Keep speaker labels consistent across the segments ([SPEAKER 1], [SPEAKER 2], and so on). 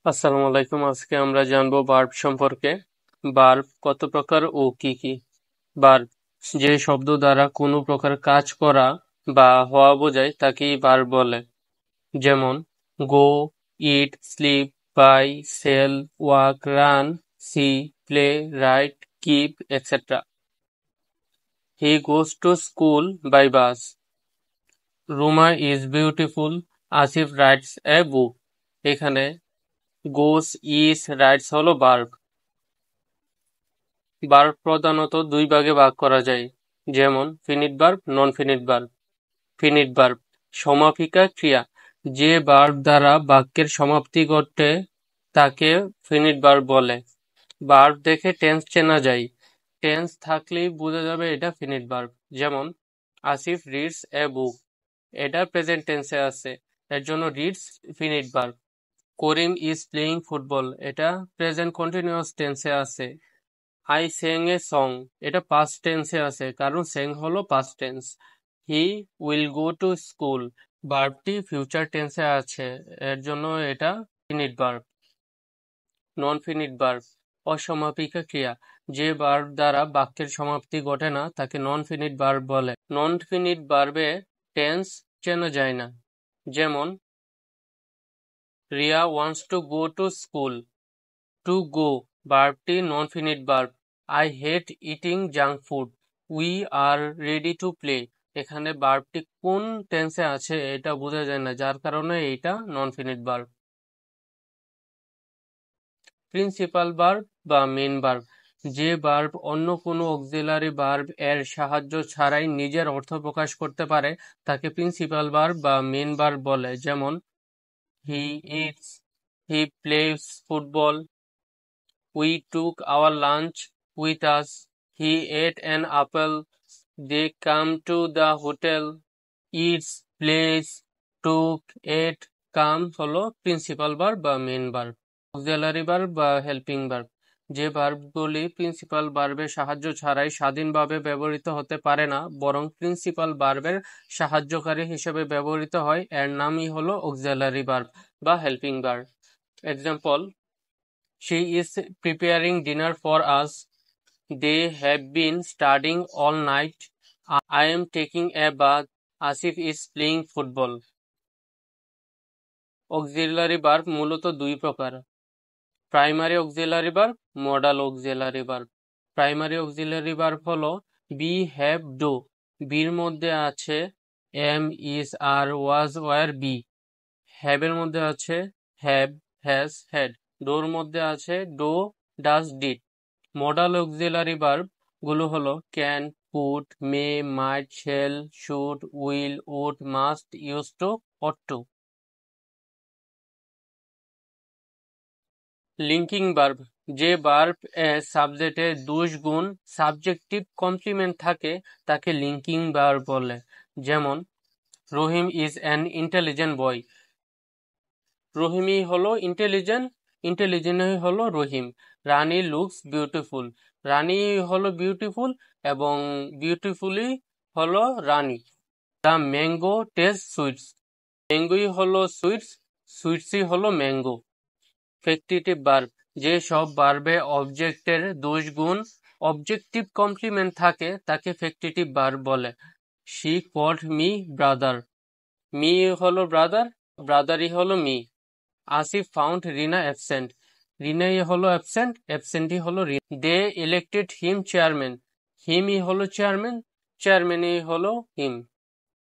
[SPEAKER 1] আসসালামু আলাইকুম। আজকে আমরা জানবো ভার্ব সম্পর্কে। ভার্ব কত প্রকার ও কি কি। ভার্ব যে শব্দ দ্বারা কোনো প্রকার কাজ করা বা হওয়া বোঝায় তাকেই ভার্ব বলে। যেমন go, eat, sleep, buy, sell, walk, run, see, play, write, keep, etcetera. He goes to school by bus. Ruma is beautiful. Asif writes a book. এখানে গোস, ইজ, রাইটস হলো ভার্ব। ভার্ব প্রধানত দুই ভাগে ভাগ করা যায়, যেমন finite verb, non finite verb. Finite verb সমাপিকা ক্রিয়া, যে ভার্ব দ্বারা বাক্যের সমাপ্তি ঘটে তাকে ফিনিট ভার্ব বলে। ভার্ব দেখে টেন্স চেনা যায়, টেন্স থাকলেই বোঝা যাবে এটা ফিনিট ভার্ব। যেমন আসিফ রিডস এ বুক, এটা প্রেজেন্ট টেন্সে আছে, এর জন্য reads finite verb. Karim is playing football, এটা প্রেজেন্ট কন্টিনিউয়াস টেন্সে আছে। আই সেং এ সং, এটা পাস্ট টেন্সে আছে কারণ সেং হলো past tense. He will go to school, ভার্বটি ফিউচার টেন্সে আছে, এর জন্য এটা ফিনিট ভার্ব। নন ফিনিট ভার্ব অসমাপিকা ক্রিয়া, যে ভার্ব দ্বারা বাক্যের সমাপ্তি ঘটে না তাকে নন ফিনিট ভার্ব বলে। নন ফিনিট ভার্বে টেন্স চেনা যায় না, যেমন Riya wants to go to school. To go ভার্বটি non finite verb. I hate eating junk food. We are ready to play, এখানে ভার্বটি কোন টেন্সে আছে এটা বোঝা যায় না, যার কারণে এটা নন ফিনিট ভার্ব। প্রিন্সিপাল ভার্ব বা মেইন ভার্ব, যে ভার্ব অন্য কোনো অক্সিলারি ভার্ব এর সাহায্য ছাড়াই নিজের অর্থ প্রকাশ করতে পারে তাকে প্রিন্সিপাল ভার্ব বা মেইন ভার্ব বলে। যেমন he eats, he plays football, we took our lunch with us, he ate an apple, they come to the hotel, eats, plays, took, ate, come হলো প্রিন্সিপাল ভার্ব বা main verb. Auxiliary verb বা helping verb, যে ভার্বগুলি principal ভার্বের সাহায্য ছাড়াই স্বাধীনভাবে ব্যবহৃত হতে পারে না বরং প্রিন্সিপাল ভার্বের সাহায্যকারী হিসেবে ব্যবহৃত হয়, এর নামই হলো অক্সিলারি ভার্ব বা helping verb. Example, she is preparing dinner for us. They have been studying all night. I am taking a bath. Asif is playing football. Auxiliary verb মূলত দুই প্রকার, primary auxiliary verb, modal auxiliary verb. Primary auxiliary verb হলো be, have, do. বির মধ্যে আছে am, is, are, was, were, be. হ্যাভের মধ্যে আছে হ্যাভ, হ্যাজ, হ্যাড। ডোর মধ্যে আছে do, does, did. Modal auxiliary verb গুলো হলো can, could, may, might, shall, should, will, would, must, use to, ought to. Linking verb, যে ভার্ব এ সাবজেক্টের দুই গুণ সাবজেক্টিভ কমপ্লিমেন্ট থাকে তাকে লিঙ্কিং ভার্ব বলে। যেমন রহিম ইজ অ্যান ইন্টেলিজেন্ট বয়, রহিমই হলো ইন্টেলিজেন্ট, ইন্টেলিজেন্টই হলো রহিম। রানী লুকস বিউটিফুল, রানী হলো বিউটিফুল এবং বিউটিফুলি হলো রানী। দ্য ম্যাঙ্গো টেস্ট সুইটস, ম্যাঙ্গোই হলো সুইটস, সুইটসই হলো ম্যাঙ্গো। ফেক্টিটিভ ভার্ব, যে সব ভার্বে অবজেক্টের দুই গুণ অবজেক্টিভ কমপ্লিমেন্ট থাকে তাকে ফেক্টিটিভ ভার্ব বলে। She called me brother, me হলো ব্রাদার, ব্রাদারই হলো me. Asif found Rina absent, রিনাই হলো অ্যাবসেন্ট, অ্যাবসেন্টই হলো রিনা। দে ইলেক্টেড হিম চেয়ারম্যান, হিমই হলো চেয়ারম্যান, চেয়ারম্যানই হলো হিম,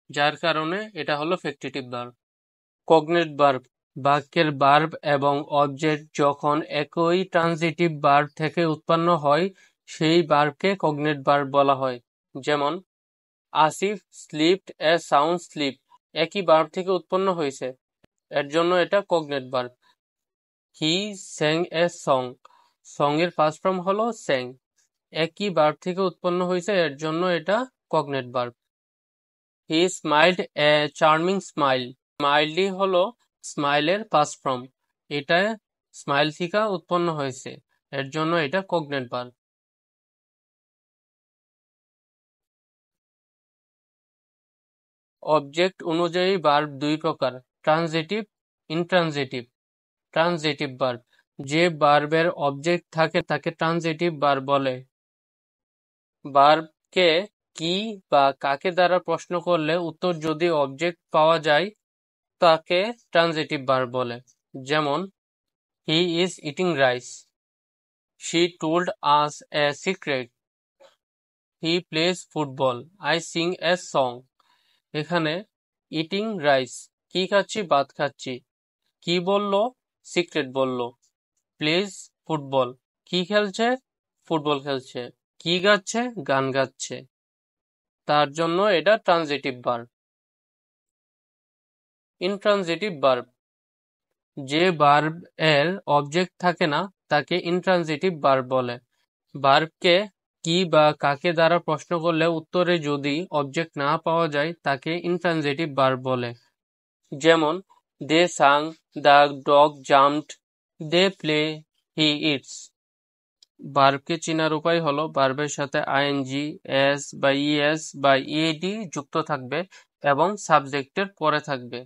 [SPEAKER 1] যার কারণে এটা হলো ফেক্টিটিভ ভার্ব। কগনেট ভার্ব, বাক্যের ভার্ব এবং অবজেক্ট যখন একই ট্রানজিটিভ ভার্ব থেকে উৎপন্ন হয় সেই ভার্বকে কগনেট ভার্ব বলা হয়। যেমন Asif slipped a sound sleep, একই ভার্ব থেকে উৎপন্ন হয়েছে, এর জন্য এটা cognate verb. He স্যাং a song, song এর ফার্স্ট ফর্ম হলো স্যাং, একই ভার্ব থেকে উৎপন্ন হয়েছে, এর জন্য এটা কগনেট ভার্ব। হি স্মাইলড এ চার্মিং স্মাইল, স্মাইলই হলো স্মাইলের পাস্ট ফর্ম, এটা স্মাইল থেকে উৎপন্ন হয়েছে, এর জন্য এটা কগনেট ভার্ব। অবজেক্ট অনুযায়ী ভার্ব দুই প্রকার, ট্রানজিটিভ, ইনট্রানজিটিভ। ট্রানজিটিভ ভার্ব, যে ভার্বের অবজেক্ট থাকে তাকে ট্রানজিটিভ ভার্ব বলে। ভার্বকে কি বা কাকে দ্বারা প্রশ্ন করলে উত্তর যদি অবজেক্ট পাওয়া যায় তাকে ট্রানজিটিভ ভার্ব বলে। যেমন he is eating rice, she told us a secret, he plays football, I sing a song. এখানে ইটিং রাইস, কি খাচ্ছি? ভাত খাচ্ছি। কি বললো? সিক্রেট বললো। প্লেজ ফুটবল, কি খেলছে? ফুটবল খেলছে। কি গাচ্ছে? গান গাচ্ছে। তার জন্য এটা ট্রানজিটিভ ভার্ব। ইনট্রানজিটিভ ভার্ব, যে ভার্ব এর অবজেক্ট থাকে না তাকে ইনট্রানজিটিভ ভার্ব বলে। ভার্বকে কি বা কাকে দ্বারা প্রশ্ন করলে উত্তরে যদি অবজেক্ট না পাওয়া যায় তাকে ইনট্রানজিটিভ ভার্ব বলে। যেমন they sang, the dog jumped, they play, he eats. ভার্বকে চেনার উপায় হলো ভার্বের সাথে আইএনজি, এস বা ইএস বা ইএডি যুক্ত থাকবে এবং সাবজেক্টের পরে থাকবে।